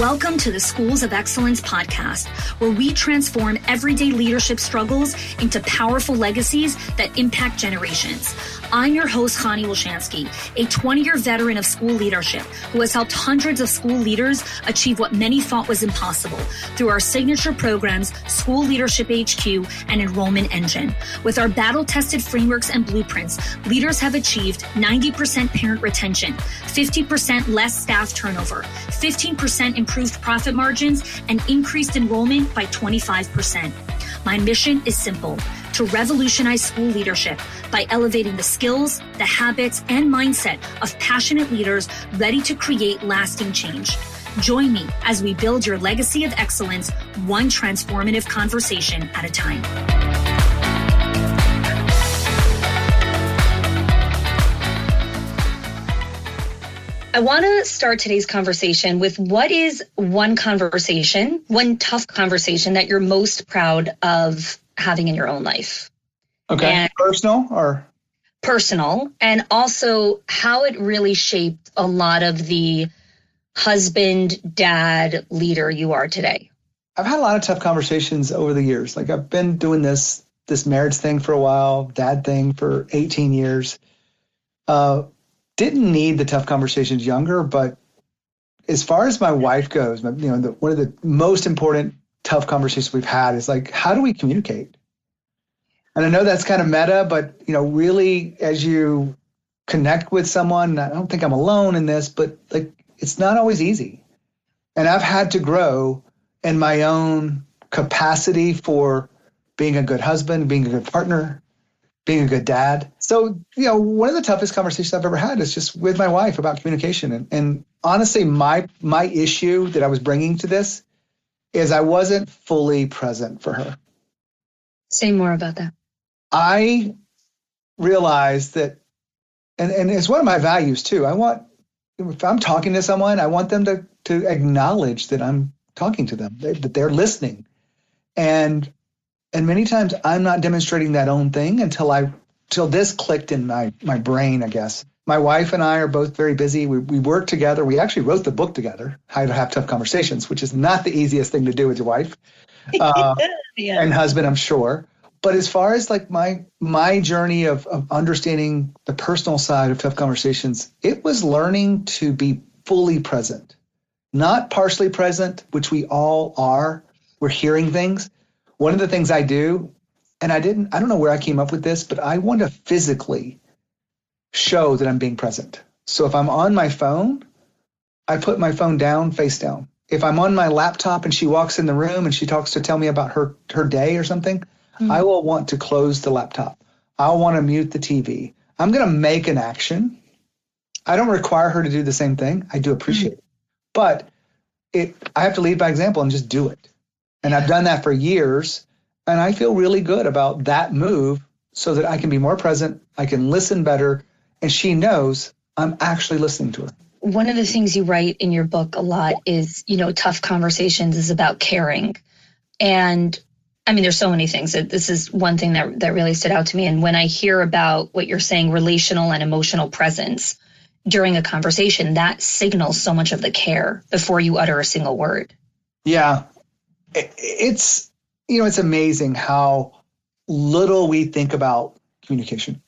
Welcome to the Schools of Excellence podcast, where we transform everyday leadership struggles into powerful legacies that impact generations. I'm your host, Chani Wilshansky, a 20-year veteran of school leadership who has helped hundreds of school leaders achieve what many thought was impossible through our signature programs, School Leadership HQ and Enrollment Engine. With our battle-tested frameworks and blueprints, leaders have achieved 90% parent retention, 50% less staff turnover, 15% improved profit margins, and increased enrollment by 25%. My mission is simple: to revolutionize school leadership by elevating the skills, the habits, and mindset of passionate leaders ready to create lasting change. Join me as we build your legacy of excellence, one transformative conversation at a time. I want to start today's conversation with what is one tough conversation that you're most proud of having in your own life? Okay. And personal, and also how it really shaped a lot of the husband, dad, leader you are today. I've had a lot of tough conversations over the years. Like, I've been doing this marriage thing for a while, dad thing for 18 years. Didn't need the tough conversations younger, but as far as my wife goes, one of the most important tough conversations we've had is like, how do we communicate? And I know that's kind of meta, but really, as you connect with someone, I don't think I'm alone in this, but like, it's not always easy. And I've had to grow in my own capacity for being a good husband, being a good partner, being a good dad. So, one of the toughest conversations I've ever had is just with my wife about communication. And honestly, my issue that I was bringing to this is I wasn't fully present for her. Say more about that. I realized that, and it's one of my values too. If I'm talking to someone, I want them to acknowledge that I'm talking to them, that they're listening. And many times I'm not demonstrating that own thing until this clicked in my brain, I guess. My wife and I are both very busy. We work together. We actually wrote the book together, How to Have Tough Conversations, which is not the easiest thing to do with your wife and husband, I'm sure. But as far as like my journey of understanding the personal side of tough conversations, it was learning to be fully present, not partially present, which we all are. We're hearing things. One of the things I do, and I don't know where I came up with this, but I want to physically show that I'm being present. So if I'm on my phone, I put my phone down, face down. If I'm on my laptop and she walks in the room and she talks to tell me about her day or something, I will want to close the laptop. I'll want to mute the TV. I'm going to make an action. I don't require her to do the same thing. I do appreciate it. But I have to lead by example and just do it. And I've done that for years, and I feel really good about that move so that I can be more present, I can listen better, and she knows I'm actually listening to her. One of the things you write in your book a lot is, tough conversations is about caring. And I mean, there's so many things. This is one thing that really stood out to me. And when I hear about what you're saying, relational and emotional presence during a conversation, that signals so much of the care before you utter a single word. Yeah. It's amazing how little we think about communication.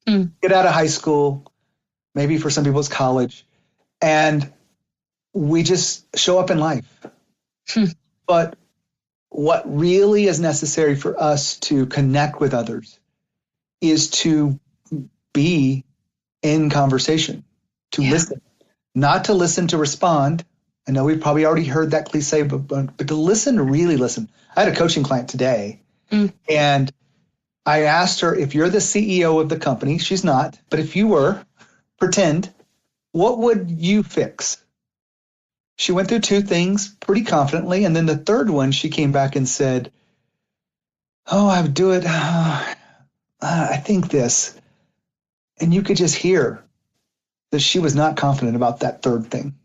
Get out of high school, maybe for some people it's college, and we just show up in life. But what really is necessary for us to connect with others is to be in conversation, to listen, not to listen to respond. I know we've probably already heard that cliche, but to listen, to really listen. I had a coaching client today, and I asked her, if you're the CEO of the company, she's not, but if you were, pretend, what would you fix? She went through two things pretty confidently, and then the third one, she came back and said, I would do it. I think this. And you could just hear that she was not confident about that third thing.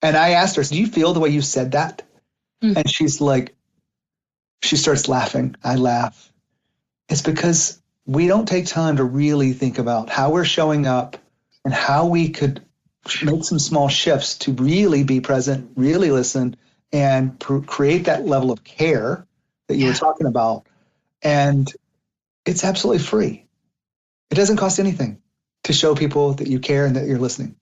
And I asked her, do you feel the way you said that? And she's like, she starts laughing. I laugh. It's because we don't take time to really think about how we're showing up and how we could make some small shifts to really be present, really listen, and create that level of care that you were talking about. And it's absolutely free. It doesn't cost anything to show people that you care and that you're listening.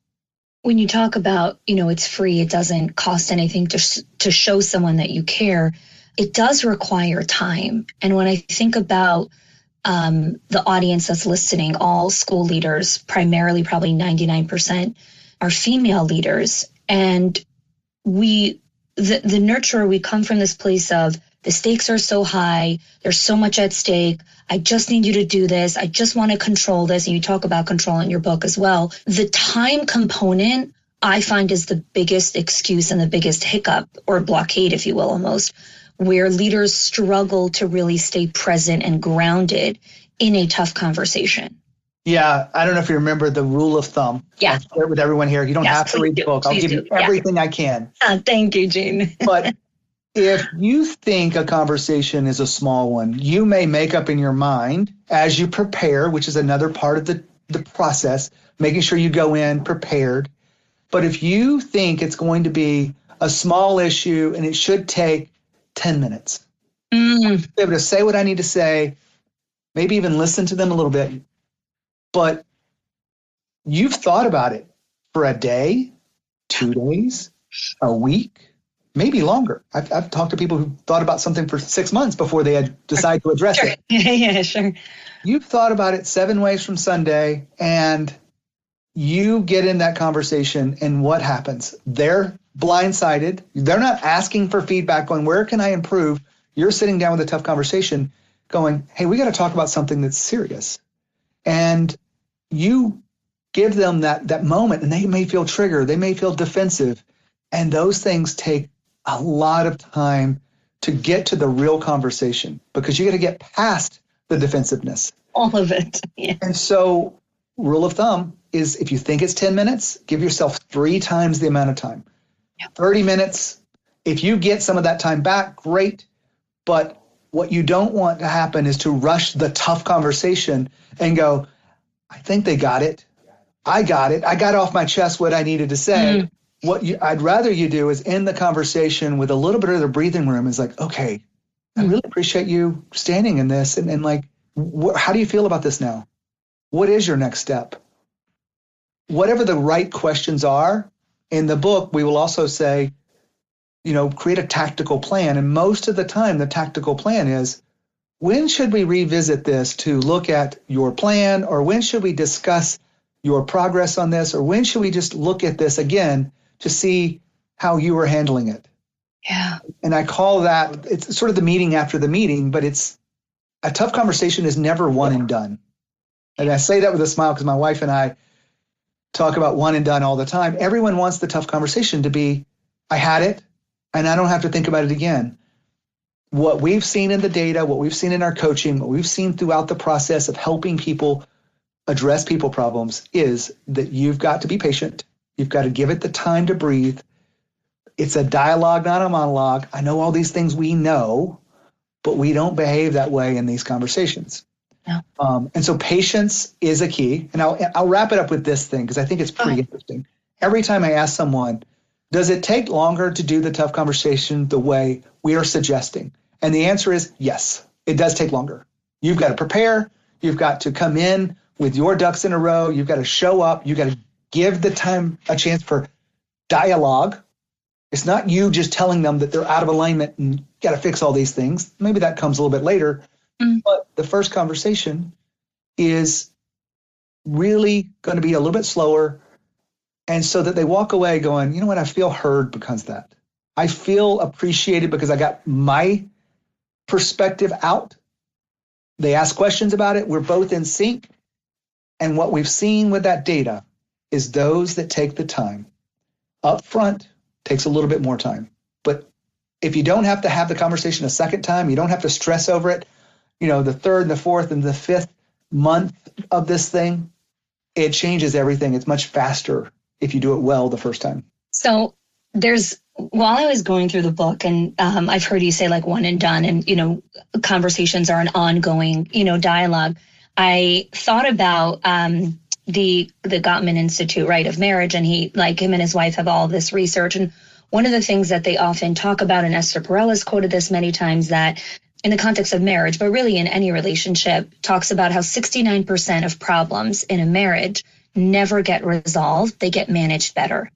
When you talk about, it's free, it doesn't cost anything to show someone that you care, it does require time. And when I think about the audience that's listening, all school leaders, primarily probably 99% are female leaders. And the nurturer, we come from this place of the stakes are so high, there's so much at stake. I just need you to do this. I just want to control this. And you talk about control in your book as well. The time component, I find, is the biggest excuse and the biggest hiccup or blockade, if you will, almost, where leaders struggle to really stay present and grounded in a tough conversation. Yeah, I don't know if you remember the rule of thumb. Yeah. I'll share it with everyone here. You don't have to read the book. I'll give you everything I can. Thank you, Gene. But if you think a conversation is a small one, you may make up in your mind as you prepare, which is another part of the process, making sure you go in prepared. But if you think it's going to be a small issue and it should take 10 minutes, be able to say what I need to say, maybe even listen to them a little bit, but you've thought about it for a day, 2 days, a week, maybe longer. I've talked to people who thought about something for 6 months before they had decided to address it. Yeah, sure. You've thought about it 7 ways from Sunday, and you get in that conversation, and what happens? They're blindsided. They're not asking for feedback going, where can I improve? You're sitting down with a tough conversation going, hey, we got to talk about something that's serious. And you give them that moment, and they may feel triggered. They may feel defensive. And those things take a lot of time to get to the real conversation, because you got to get past the defensiveness. All of it. Yeah. And so rule of thumb is, if you think it's 10 minutes, give yourself 3 times the amount of time. 30 minutes. If you get some of that time back, great. But what you don't want to happen is to rush the tough conversation and go, I think they got it. I got it. I got off my chest what I needed to say. What I'd rather you do is end the conversation with a little bit of the breathing room. Is like, okay, I really appreciate you standing in this. And like, how do you feel about this now? What is your next step? Whatever the right questions are, in the book, we will also say, create a tactical plan. And most of the time, the tactical plan is, when should we revisit this to look at your plan? Or when should we discuss your progress on this? Or when should we just look at this again to see how you were handling it? Yeah. And I call that, it's sort of the meeting after the meeting, but it's a tough conversation is never one and done. And I say that with a smile because my wife and I talk about one and done all the time. Everyone wants the tough conversation to be, I had it and I don't have to think about it again. What we've seen in the data, what we've seen in our coaching, what we've seen throughout the process of helping people address people problems is that you've got to be patient. You've got to give it the time to breathe. It's a dialogue, not a monologue. I know all these things we know, but we don't behave that way in these conversations. Yeah. And so patience is a key. And I'll wrap it up with this thing because I think it's pretty interesting. Every time I ask someone, does it take longer to do the tough conversation the way we are suggesting? And the answer is yes, it does take longer. You've got to prepare. You've got to come in with your ducks in a row. You've got to show up. You've got to give the time a chance for dialogue. It's not you just telling them that they're out of alignment and got to fix all these things. Maybe that comes a little bit later. But the first conversation is really going to be a little bit slower. And so that they walk away going, you know what, I feel heard because of that. I feel appreciated because I got my perspective out. They ask questions about it. We're both in sync. And what we've seen with that data is those that take the time up front takes a little bit more time. But if you don't have to have the conversation a second time, you don't have to stress over it, the third and the fourth and the fifth month of this thing, it changes everything. It's much faster if you do it well the first time. So while I was going through the book, and I've heard you say like one and done, and, conversations are an ongoing, dialogue. I thought about the Gottman Institute, right, of marriage, and him and his wife have all this research. And one of the things that they often talk about, and Esther Perel has quoted this many times, that in the context of marriage, but really in any relationship, talks about how 69% of problems in a marriage never get resolved. They get managed better.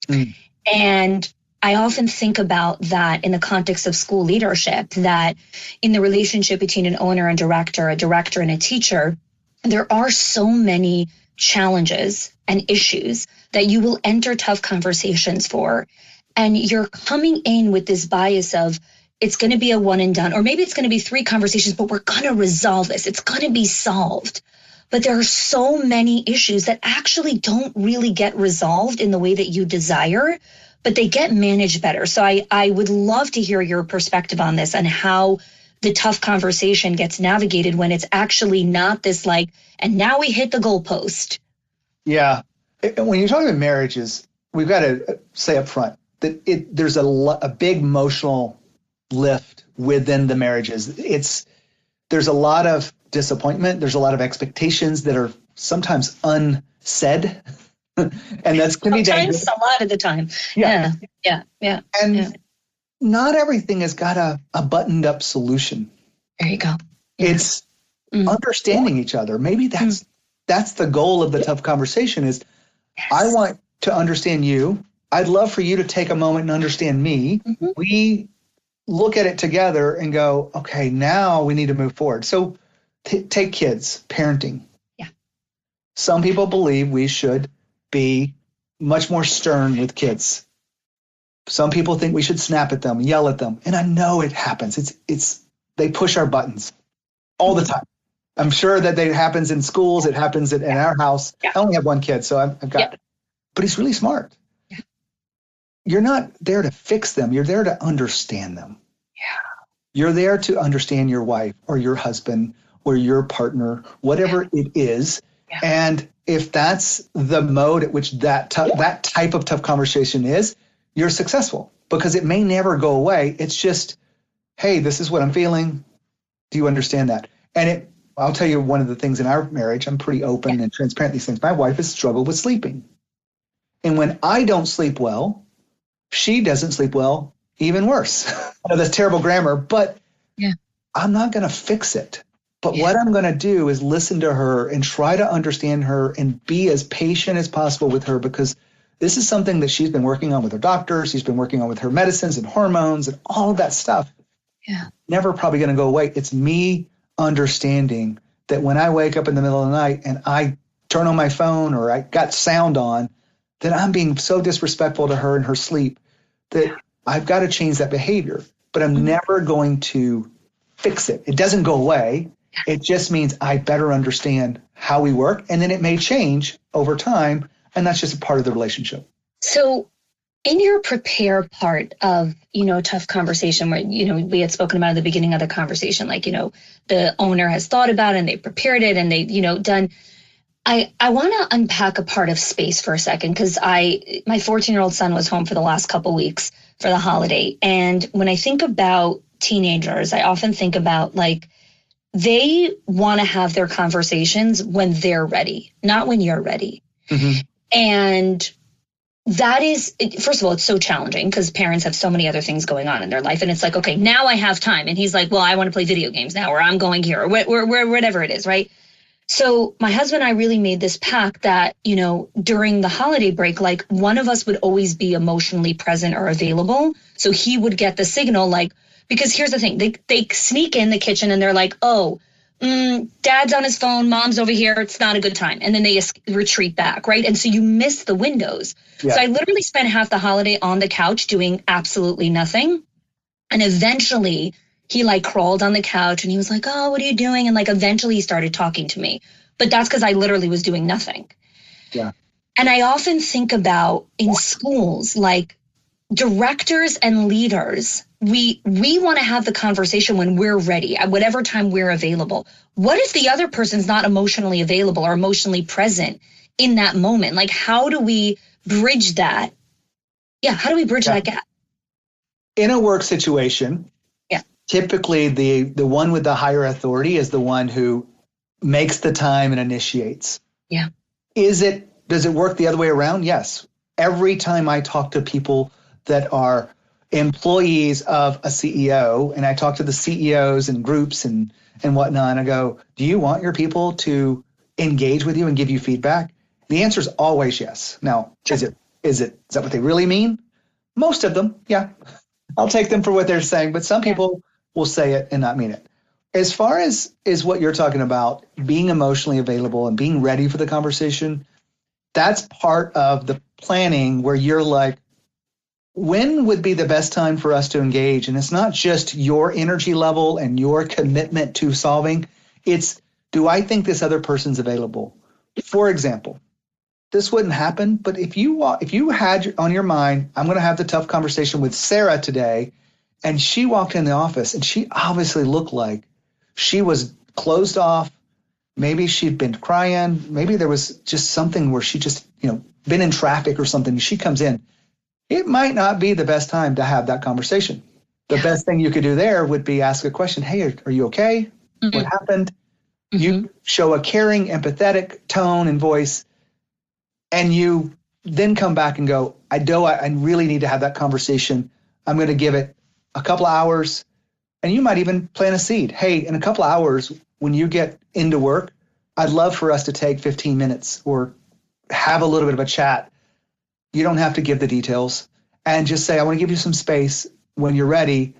Mm. And I often think about that in the context of school leadership, that in the relationship between an owner and director, a director and a teacher, there are so many challenges and issues that you will enter tough conversations for. And you're coming in with this bias of, it's going to be a one and done, or maybe it's going to be 3 conversations, but we're going to resolve this. It's going to be solved. But there are so many issues that actually don't really get resolved in the way that you desire, but they get managed better. So I would love to hear your perspective on this and how the tough conversation gets navigated when it's actually not this and now we hit the goalpost. Yeah. When you're talking about marriages, we've got to say up front that there's a big emotional lift within the marriages. There's a lot of disappointment. There's a lot of expectations that are sometimes unsaid. And that's can be dangerous. A lot of the time. Yeah. And not everything has got a buttoned up solution. There you go. Yeah. It's understanding each other. Maybe that's the goal of the tough conversation is, yes, I want to understand you. I'd love for you to take a moment and understand me. Mm-hmm. We look at it together and go, okay, now we need to move forward. So take kids, parenting. Yeah. Some people believe we should be much more stern with kids. Some people think we should snap at them, yell at them. And I know it happens. They push our buttons all the time. I'm sure that it happens in schools. It happens in our house. Yeah. I only have one kid, so I've got, but he's really smart. Yeah. You're not there to fix them. You're there to understand them. Yeah. You're there to understand your wife or your husband or your partner, whatever it is. Yeah. And if that's the mode at which that type of tough conversation is, you're successful because it may never go away. It's just, hey, this is what I'm feeling. Do you understand that? And I'll tell you one of the things in our marriage, I'm pretty open and transparent these things. My wife has struggled with sleeping. And when I don't sleep well, she doesn't sleep well, even worse. I know that's terrible grammar, but I'm not going to fix it. But what I'm going to do is listen to her and try to understand her and be as patient as possible with her, because this is something that she's been working on with her doctor. She's been working on with her medicines and hormones and all of that stuff. Yeah. Never probably going to go away. It's me understanding that when I wake up in the middle of the night and I turn on my phone or I got sound on, that I'm being so disrespectful to her in her sleep that I've got to change that behavior. But I'm never going to fix it. It doesn't go away. It just means I better understand how we work, and then it may change over time, and that's just a part of the relationship. So in your prepare part of, tough conversation where, we had spoken about at the beginning of the conversation, the owner has thought about it and they prepared it and they, done. I want to unpack a part of space for a second, because my 14-year-old son was home for the last couple weeks for the holiday. And when I think about teenagers, I often think about they want to have their conversations when they're ready, not when you're ready. Mm-hmm. And that is, first of all, it's so challenging because parents have so many other things going on in their life. And it's like, okay, now I have time. And he's like, well, I want to play video games now, or I'm going here, or whatever it is, right? So my husband and I really made this pact that, during the holiday break, one of us would always be emotionally present or available. So he would get the signal, because here's the thing, they sneak in the kitchen and they're like, oh, dad's on his phone, mom's over here, it's not a good time. And then they retreat back, right? And so you miss the windows. Yeah. So I literally spent half the holiday on the couch doing absolutely nothing. And eventually he crawled on the couch and he was like, oh, what are you doing? And eventually he started talking to me. But that's because I literally was doing nothing. Yeah. And I often think about in schools, directors and leaders, we want to have the conversation when we're ready, at whatever time we're available. What if the other person's not emotionally available or emotionally present in that moment? How do we bridge that? Yeah, how do we bridge that gap? In a work situation, typically the one with the higher authority is the one who makes the time and initiates. Yeah. Does it work the other way around? Yes. Every time I talk to people that are employees of a CEO, and I talk to the CEOs and groups and whatnot, and I go, do you want your people to engage with you and give you feedback? The answer is always yes. Now, is that what they really mean? Most of them, yeah. I'll take them for what they're saying, but some people will say it and not mean it. As far as what you're talking about, being emotionally available and being ready for the conversation, that's part of the planning where you're like, when would be the best time for us to engage? And it's not just your energy level and your commitment to solving. It's, do I think this other person's available? For example, this wouldn't happen, but if you had on your mind, I'm going to have the tough conversation with Sarah today, and she walked in the office and she obviously looked like she was closed off. Maybe she'd been crying. Maybe there was just something where she just, been in traffic or something. She comes in. It might not be the best time to have that conversation. The best thing you could do there would be ask a question. Hey, are you okay? Mm-hmm. What happened? Mm-hmm. You show a caring, empathetic tone and voice, and you then come back and go, I really need to have that conversation. I'm going to give it a couple of hours. And you might even plant a seed. Hey, in a couple of hours, when you get into work, I'd love for us to take 15 minutes or have a little bit of a chat. You don't have to give the details, and just say, I want to give you some space. When you're ready,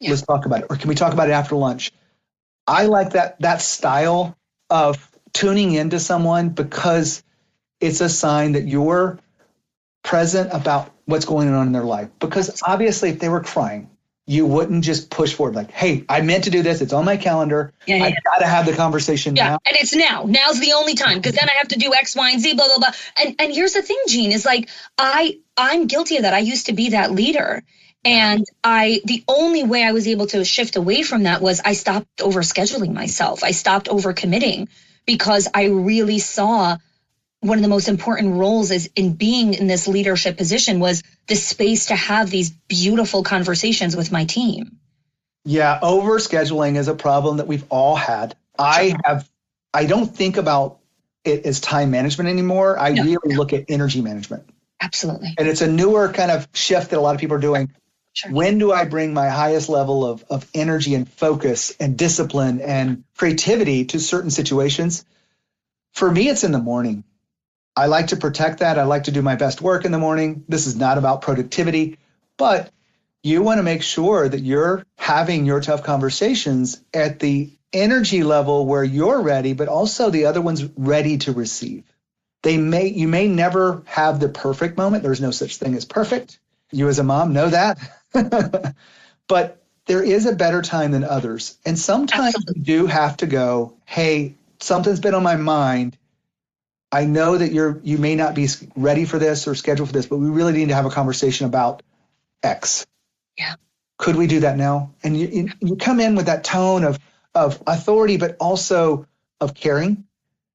let's talk about it. Or can we talk about it after lunch? I like that style of tuning into someone, because it's a sign that you're present about what's going on in their life. Because obviously if they were crying, you wouldn't just push forward like, hey, I meant to do this. It's on my calendar. I got to have the conversation now. And it's now. Now's the only time, because then I have to do X, Y, and Z, blah, blah, blah. And here's the thing, Jean, is like, I'm guilty of that. I used to be that leader. And the only way I was able to shift away from that was I stopped overscheduling myself. I stopped overcommitting, because I really saw one of the most important roles is in being in this leadership position was the space to have these beautiful conversations with my team. Yeah, overscheduling is a problem that we've all had. I don't think about it as time management anymore. I really look at energy management. Absolutely. And it's a newer kind of shift that a lot of people are doing. Sure. When do I bring my highest level of energy and focus and discipline and creativity to certain situations? For me, it's in the morning. I like to protect that. I like to do my best work in the morning. This is not about productivity, but you want to make sure that you're having your tough conversations at the energy level where you're ready, but also the other one's ready to receive. You may never have the perfect moment. There's no such thing as perfect. You as a mom know that. But there is a better time than others. And sometimes you do have to go, hey, something's been on my mind. I know that you may not be ready for this or scheduled for this, but we really need to have a conversation about X. Yeah. Could we do that now? And you come in with that tone of authority, but also of caring.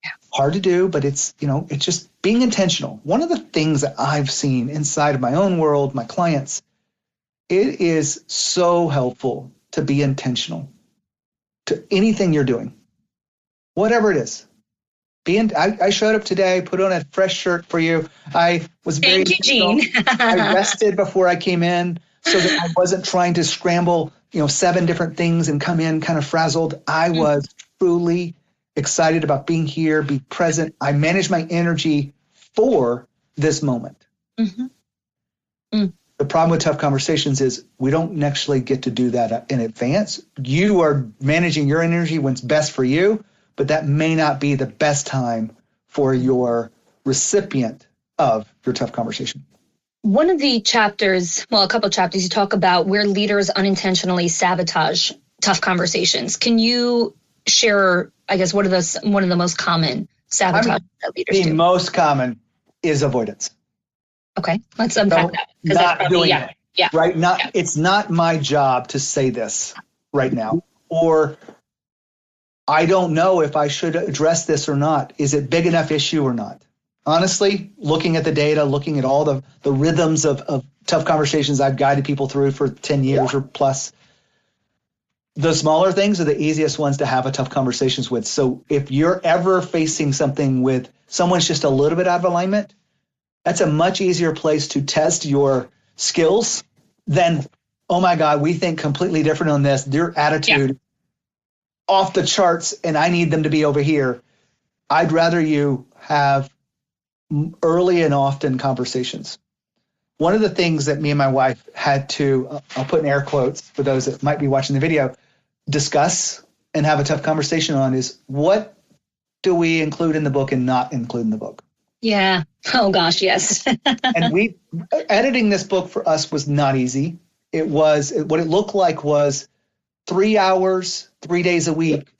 Yeah. Hard to do, but it's just being intentional. One of the things that I've seen inside of my own world, my clients, it is so helpful to be intentional to anything you're doing, whatever it is. I showed up today, put on a fresh shirt for you. I was very Thank you, Jean. I rested before I came in so that I wasn't trying to scramble, 7 different things and come in kind of frazzled. I was truly excited about being here, be present. I managed my energy for this moment. Mm-hmm. Mm. The problem with tough conversations is we don't actually get to do that in advance. You are managing your energy when it's best for you, but that may not be the best time for your recipient of your tough conversation. One of the chapters, a couple of chapters, you talk about where leaders unintentionally sabotage tough conversations. Can you share, I guess, one of the most common sabotage that leaders do? The most common is avoidance. Okay, let's unpack that. Not doing it. Yeah. Right? It's not my job to say this right now. Or I don't know if I should address this or not. Is it big enough issue or not? Honestly, looking at the data, looking at all the rhythms of tough conversations I've guided people through for 10 years or plus, the smaller things are the easiest ones to have a tough conversations with. So if you're ever facing something with someone's just a little bit out of alignment, that's a much easier place to test your skills than, oh my God, we think completely different on this. Their attitude off the charts and I need them to be over here. I'd rather you have early and often conversations. One of the things that me and my wife had to, I'll put in air quotes for those that might be watching the video, discuss and have a tough conversation on is, what do we include in the book and not include in the book? Yeah. Oh gosh, yes. And editing this book for us was not easy. What it looked like was 3 hours, 3 days a week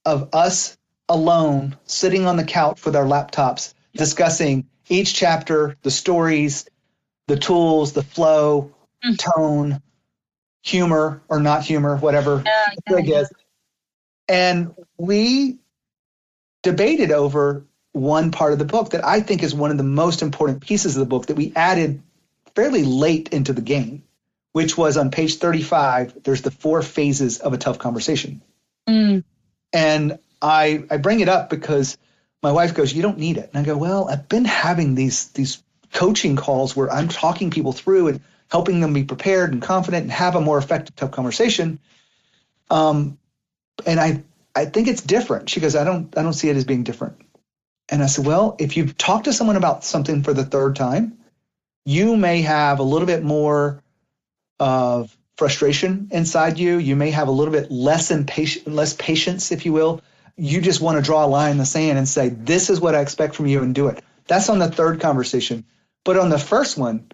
of us alone sitting on the couch with our laptops discussing each chapter, the stories, the tools, the flow, tone, humor or not humor, whatever it is. And we debated over one part of the book that I think is one of the most important pieces of the book that we added fairly late into the game, which was on page 35, there's the 4 phases of a tough conversation. And I bring it up because my wife goes, you don't need it. And I go, well, I've been having these coaching calls where I'm talking people through and helping them be prepared and confident and have a more effective tough conversation. And I think it's different. She goes, I don't see it as being different. And I said, well, if you've talked to someone about something for the 3rd time, you may have a little bit more of frustration inside you. You may have a little bit less patience, if you will. You just want to draw a line in the sand and say, this is what I expect from you and do it. That's on the 3rd conversation. But on the first one,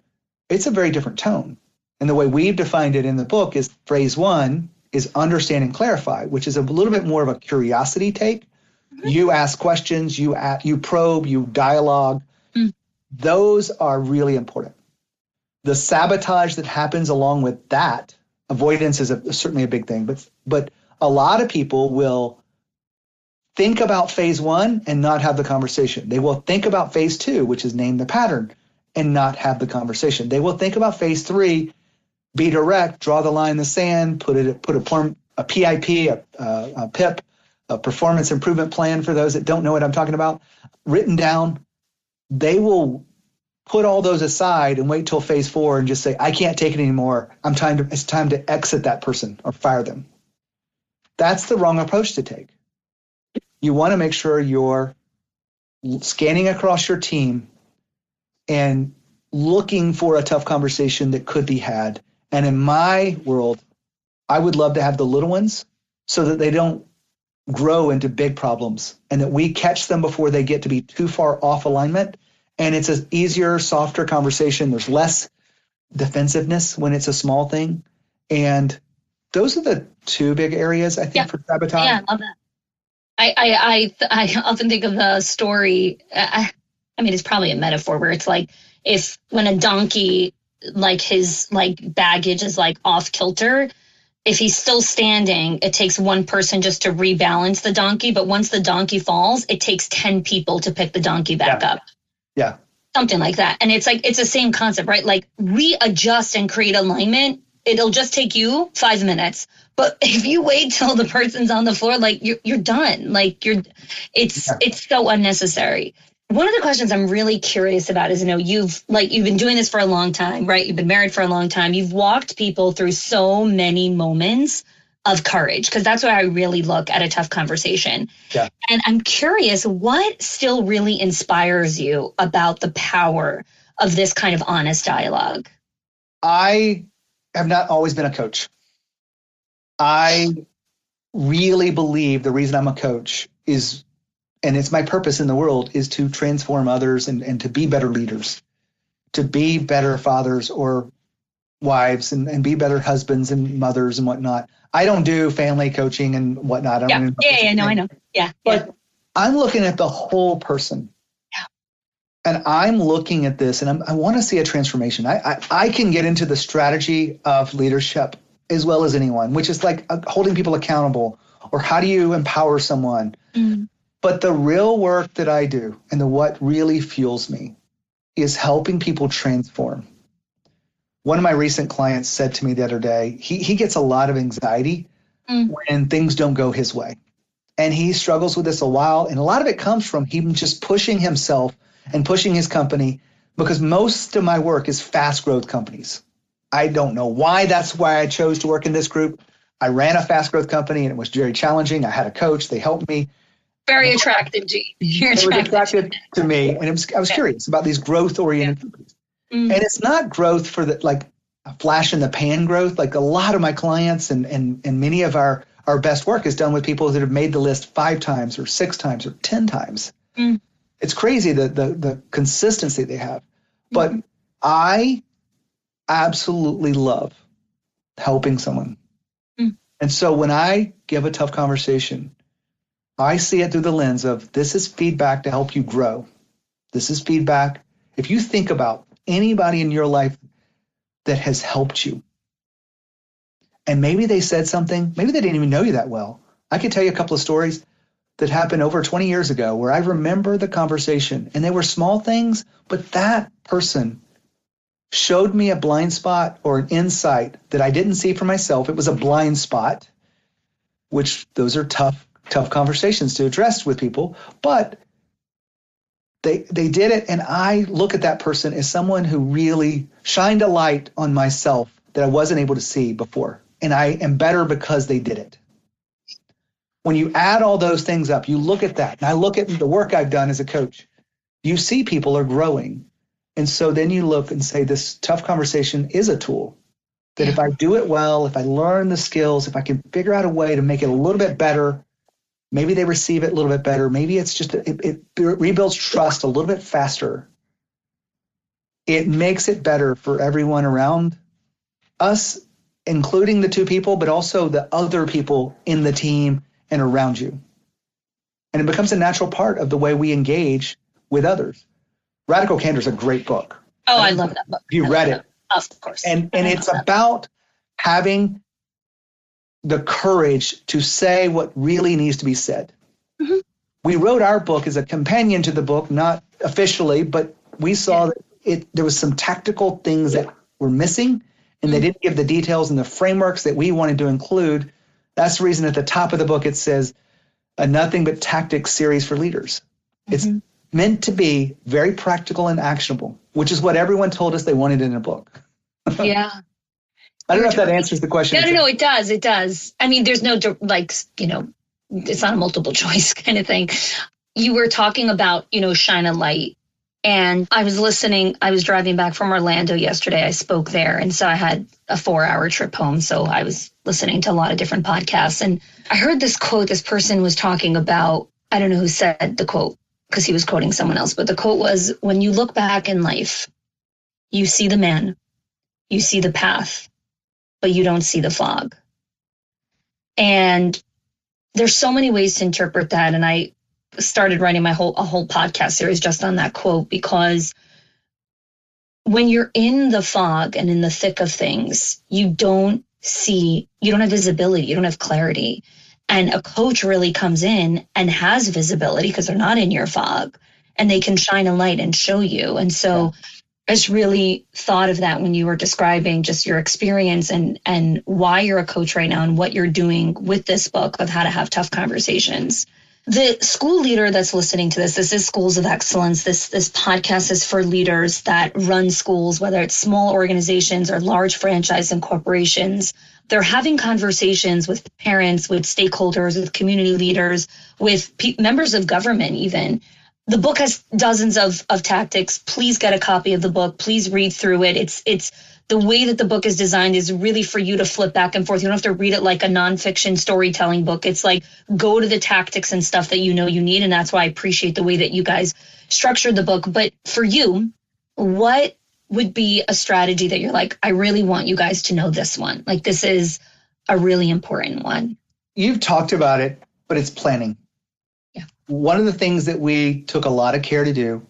it's a very different tone. And the way we've defined it in the book is phrase 1 is understand and clarify, which is a little bit more of a curiosity take. You ask questions, you probe, you dialogue. Those are really important. The sabotage that happens along with that, avoidance is certainly a big thing, but a lot of people will think about phase 1 and not have the conversation. They will think about phase 2, which is name the pattern, and not have the conversation. They will think about phase 3, be direct, draw the line in the sand, put a PIP, a PIP, a performance improvement plan for those that don't know what I'm talking about, written down. They will put all those aside and wait till phase 4 and just say, I can't take it anymore. It's time to exit that person or fire them. That's the wrong approach to take. You want to make sure you're scanning across your team and looking for a tough conversation that could be had. And in my world, I would love to have the little ones so that they don't grow into big problems and that we catch them before they get to be too far off alignment. And it's an easier, softer conversation. There's less defensiveness when it's a small thing. And those are the 2 big areas, I think, for sabotage. Yeah, I love that. I often think of the story. I mean, it's probably a metaphor where it's like when a donkey, like his baggage is off kilter, if he's still standing, it takes one person just to rebalance the donkey. But once the donkey falls, it takes 10 people to pick the donkey back up. Yeah. Something like that. And it's the same concept, right? Like readjust and create alignment. It'll just take you 5 minutes. But if you wait till the person's on the floor, you're done. It's so unnecessary. One of the questions I'm really curious about is, you've been doing this for a long time, right? You've been married for a long time. You've walked people through so many moments of courage, because that's why I really look at a tough conversation. Yeah. And I'm curious, what still really inspires you about the power of this kind of honest dialogue? I have not always been a coach. I really believe the reason I'm a coach is, and it's my purpose in the world, is to transform others and to be better leaders, to be better fathers or wives and be better husbands and mothers and whatnot. I don't do family coaching and whatnot. I know. Yeah. But I'm looking at the whole person. Yeah. And I'm looking at this and I want to see a transformation. I can get into the strategy of leadership as well as anyone, which is like holding people accountable or how do you empower someone. But the real work that I do and what really fuels me is helping people transform. One of my recent clients said to me the other day, he gets a lot of anxiety when things don't go his way. And he struggles with this a while. And a lot of it comes from him just pushing himself and pushing his company, because most of my work is fast growth companies. I don't know why. That's why I chose to work in this group. I ran a fast growth company and it was very challenging. I had a coach. They helped me. Very attractive, Gene. You're attractive. It was attractive to me. And I was curious about these growth oriented companies. And it's not growth for like a flash in the pan growth. Like a lot of my clients and many of our best work is done with people that have made the list 5 times or 6 times or 10 times. It's crazy the consistency they have. But I absolutely love helping someone. And so when I give a tough conversation, I see it through the lens of, this is feedback to help you grow. This is feedback. If you think about anybody in your life that has helped you, and maybe they said something, maybe they didn't even know you that well. I can tell you a couple of stories that happened over 20 years ago where I remember the conversation, and they were small things, but that person showed me a blind spot or an insight that I didn't see for myself. It was a blind spot, which those are tough conversations to address with people, but they did it. And I look at that person as someone who really shined a light on myself that I wasn't able to see before. And I am better because they did it. When you add all those things up, you look at that, and I look at the work I've done as a coach, you see people are growing. And so then you look and say, this tough conversation is a tool that if I do it well, if I learn the skills, if I can figure out a way to make it a little bit better, maybe they receive it a little bit better. Maybe it's just, it rebuilds trust a little bit faster. It makes it better for everyone around us, including the 2 people, but also the other people in the team and around you. And it becomes a natural part of the way we engage with others. Radical Candor is a great book. Oh, I love that book. You read it. Of course. And it's about having the courage to say what really needs to be said. We wrote our book as a companion to the book, not officially, but we saw that there was some tactical things that were missing, and they didn't give the details and the frameworks that we wanted to include. That's the reason at the top of the book it says a Nothing But Tactics series for leaders. It's meant to be very practical and actionable, which is what everyone told us they wanted in a book. Yeah. I don't know if that answers the question. No, it does. It does. I mean, there's no, it's not a multiple choice kind of thing. You were talking about, shine a light. And I was listening. I was driving back from Orlando yesterday. I spoke there. And so I had a 4-hour trip home. So I was listening to a lot of different podcasts. And I heard this quote. This person was talking about, I don't know who said the quote, because he was quoting someone else. But the quote was, when you look back in life, you see the man, you see the path, but you don't see the fog. And there's so many ways to interpret that. And I started writing a whole podcast series just on that quote, because when you're in the fog and in the thick of things, you don't have visibility, you don't have clarity. And a coach really comes in and has visibility because they're not in your fog, and they can shine a light and show you. And so I just really thought of that when you were describing just your experience and why you're a coach right now and what you're doing with this book of how to have tough conversations. The school leader that's listening to this is Schools of Excellence. This podcast is for leaders that run schools, whether it's small organizations or large franchise and corporations. They're having conversations with parents, with stakeholders, with community leaders, with members of government even. The book has dozens of tactics. Please get a copy of the book. Please read through it. It's the way that the book is designed is really for you to flip back and forth. You don't have to read it like a nonfiction storytelling book. It's like, go to the tactics and stuff that you need. And that's why I appreciate the way that you guys structured the book. But for you, what would be a strategy that you're like, I really want you guys to know this one? Like, this is a really important one. You've talked about it, but it's planning. Yeah. One of the things that we took a lot of care to do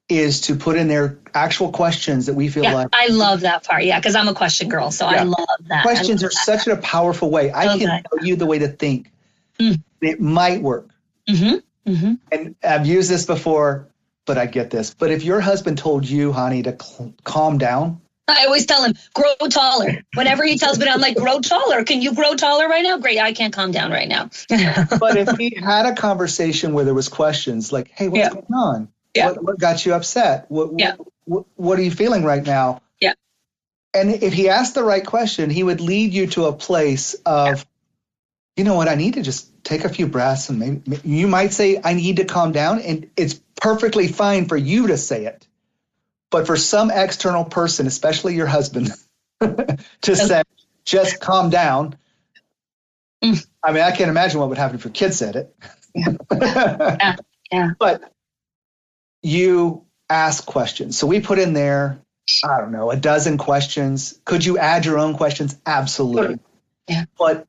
is to put in there actual questions that we feel like. I love that part. Yeah, because I'm a question girl, so I love that. Questions are such a powerful way. I can tell you the way to think. It might work. And I've used this before, but I get this. But if your husband told you, honey, to calm down, I always tell him, grow taller. Whenever he tells me, I'm like, grow taller. Can you grow taller right now? Great. I can't calm down right now. But if he had a conversation where there was questions like, hey, what's going on? Yeah. What got you upset? What are you feeling right now? Yeah. And if he asked the right question, he would lead you to a place of, you know what, I need to just take a few breaths, and maybe you might say, I need to calm down, and it's perfectly fine for you to say it. But for some external person, especially your husband, to say, just calm down. I mean, I can't imagine what would happen if your kid said it. Yeah. But you ask questions. So we put in there, I don't know, 12 questions. Could you add your own questions? Absolutely. Yeah. But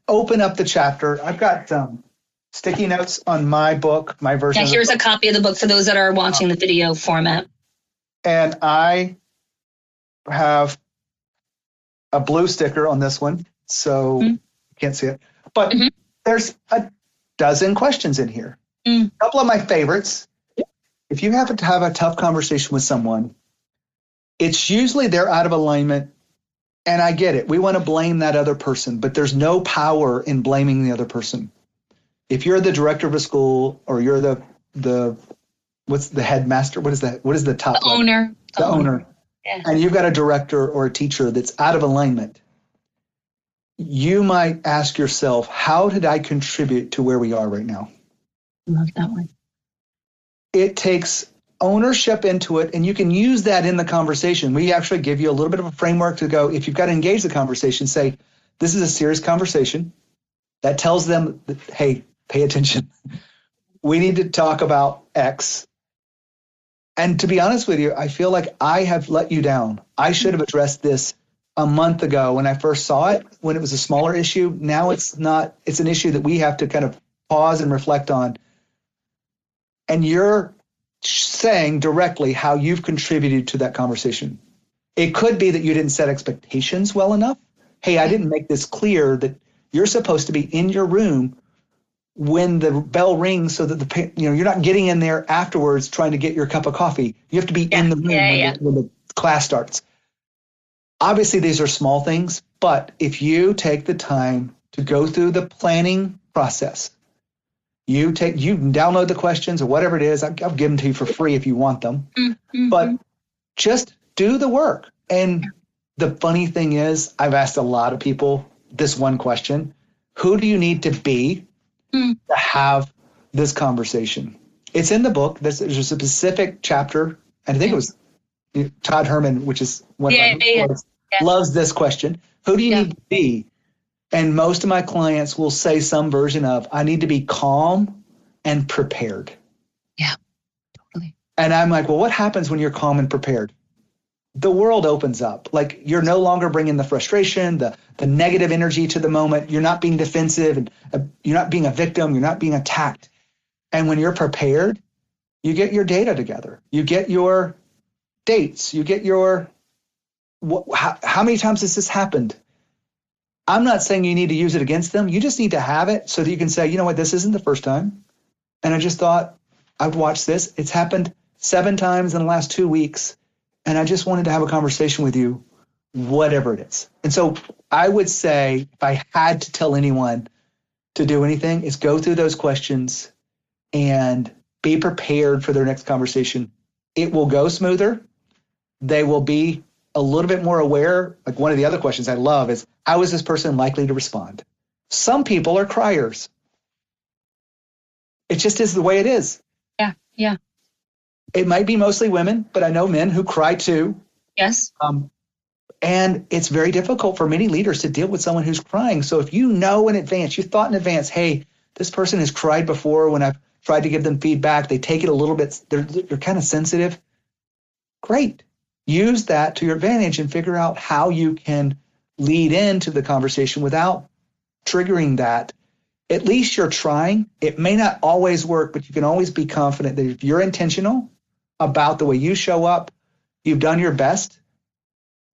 open up the chapter. I've got sticky notes on my book, my version. Yeah, here's a copy of the book for those that are watching the video format. And I have a blue sticker on this one, so you can't see it. But there's 12 questions in here. A couple of my favorites. If you happen to have a tough conversation with someone, it's usually they're out of alignment. And I get it. We want to blame that other person, but there's no power in blaming the other person. If you're the director of a school, or you're the what's the headmaster? What is that? What is the top? The owner. The owner. Yeah. And you've got a director or a teacher that's out of alignment. You might ask yourself, how did I contribute to where we are right now? I love that one. It takes ownership into it, and you can use that in the conversation. We actually give you a little bit of a framework to go, if you've got to engage the conversation, say, this is a serious conversation. That tells them, that, hey, pay attention. We need to talk about X. And to be honest with you, I feel like I have let you down. I should have addressed this a month ago when I first saw it, when it was a smaller issue. Now it's not, it's an issue that we have to kind of pause and reflect on. And you're saying directly how you've contributed to that conversation. It could be that you didn't set expectations well enough. Hey, I didn't make this clear that you're supposed to be in your room when the bell rings, so that you're not getting in there afterwards trying to get your cup of coffee. You have to be in the room when the class starts. Obviously, these are small things, but if you take the time to go through the planning process, you download the questions or whatever it is. I'll give them to you for free if you want them, but just do the work. And the funny thing is, I've asked a lot of people this one question: who do you need to be to have this conversation? It's in the book. There's a specific chapter, and I think it was Todd Herman, which is one of my loves this question. Who do you need to be? And most of my clients will say some version of, I need to be calm and prepared. Yeah, totally. And I'm like, well, what happens when you're calm and prepared? The world opens up. Like, you're no longer bringing the frustration, the negative energy to the moment. You're not being defensive, and you're not being a victim. You're not being attacked. And when you're prepared, you get your data together. You get your dates. You get your, how many times has this happened? I'm not saying you need to use it against them. You just need to have it so that you can say, you know what, this isn't the first time. And I just thought, I've watched this. It's happened 7 times in the last 2 weeks. And I just wanted to have a conversation with you, whatever it is. And so I would say, if I had to tell anyone to do anything, is go through those questions and be prepared for their next conversation. It will go smoother. They will be a little bit more aware. Like, one of the other questions I love is, how is this person likely to respond? Some people are criers. It just is the way it is. Yeah. It might be mostly women, but I know men who cry too. Yes. And it's very difficult for many leaders to deal with someone who's crying. So if you know in advance, you thought in advance, hey, this person has cried before when I've tried to give them feedback. They take it a little bit. They're kind of sensitive. Great. Use that to your advantage and figure out how you can lead into the conversation without triggering that. At least you're trying. It may not always work, but you can always be confident that if you're intentional about the way you show up, you've done your best,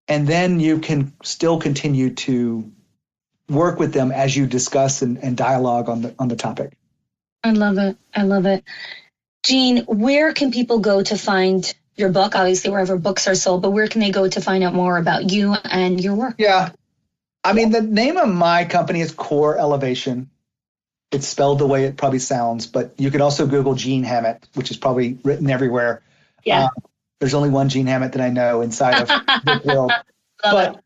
and then you can still continue to work with them as you discuss and dialogue on the topic. I love it. Jean, where can people go to find your book, obviously, wherever books are sold, but where can they go to find out more about you and your work? Yeah. I mean, the name of my company is Core Elevation. It's spelled the way it probably sounds, but you could also Google Gene Hammett, which is probably written everywhere. Yeah. There's only one Gene Hammett that I know inside of the world. But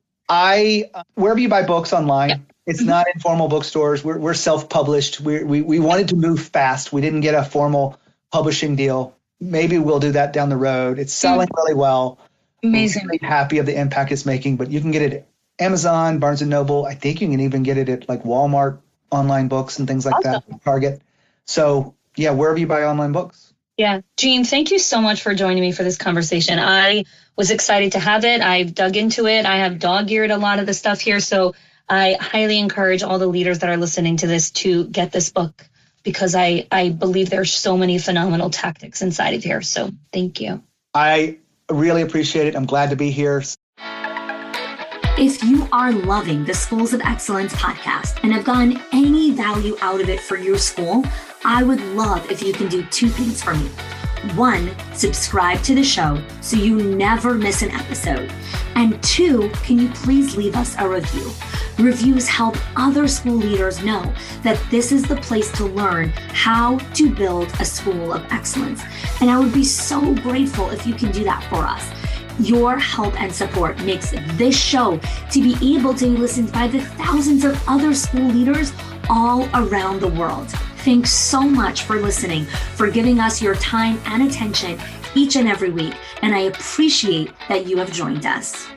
wherever you buy books online, it's not in formal bookstores. We're self-published. We wanted to move fast. We didn't get a formal publishing deal. Maybe we'll do that down the road. It's selling really well. Amazing. I'm really happy of the impact it's making, but you can get it at Amazon, Barnes & Noble. I think you can even get it at like Walmart online books and things like that, Target. So yeah, wherever you buy online books. Yeah. Gene, thank you so much for joining me for this conversation. I was excited to have it. I've dug into it. I have dog-eared a lot of the stuff here. So I highly encourage all the leaders that are listening to this to get this book, because I believe there's so many phenomenal tactics inside of here. So thank you. I really appreciate it. I'm glad to be here. If you are loving the Schools of Excellence podcast and have gotten any value out of it for your school, I would love if you can do two things for me. One, subscribe to the show so you never miss an episode. And two, can you please leave us a review? Reviews help other school leaders know that this is the place to learn how to build a school of excellence. And I would be so grateful if you can do that for us. Your help and support makes this show to be able to be listened by the thousands of other school leaders all around the world. Thanks so much for listening, for giving us your time and attention each and every week. And I appreciate that you have joined us.